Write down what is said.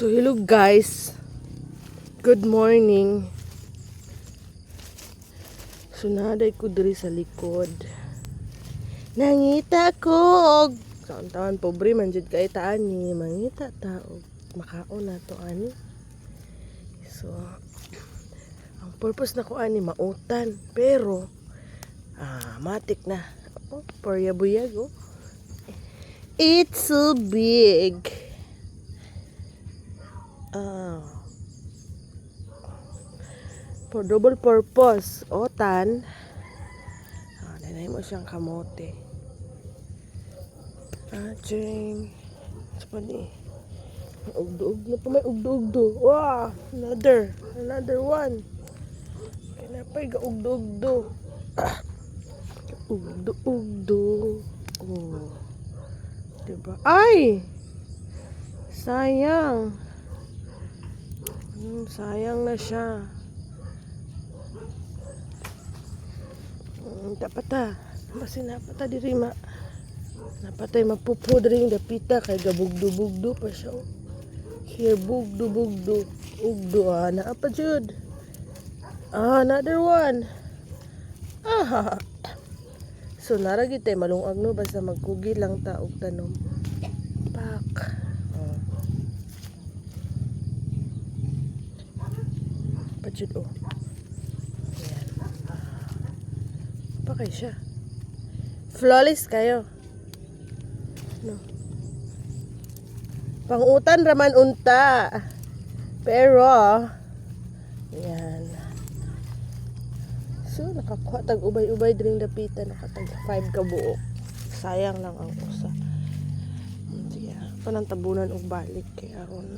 So hello guys, good morning. So naday ko diri sa likod. Nangita ko og taon-taon pobre man jud kay ta ani, mangita ta og makaon na to ani. So ang purpose na ko ani mautan, pero matik na. Oh, paryabuyag oh. It's so big. For double purpose, otan. Nanay mo siyang kamote. Ching. Sa ni. Ugdo-ugdo pa, may ugdo-ugdo. Wow, another one. Kinapay ga ugdo-ugdo. Ugdo-ugdo. Oh. Diba? Ay! Sayang. Sayang na siya. Dapat masin napata diri ma. Napatay mapupo diri yung dapita kay gabugdo-bugdo pa siya. Here bugdo-bugdo. Ugdo na apa jud. Another one. So naragi tay malungag no basta magkugi lang ta og tanom. Pak. Pajud oh. Ayan. Pa kayo siya. Flawless kayo. No. Pangutan raman unta. Pero ayan. So nakakuha tag ubay-ubay dring dapita, nakatag 5 ka buok. Sayang lang ang usa. Sige, panang tabunan og balik kay aron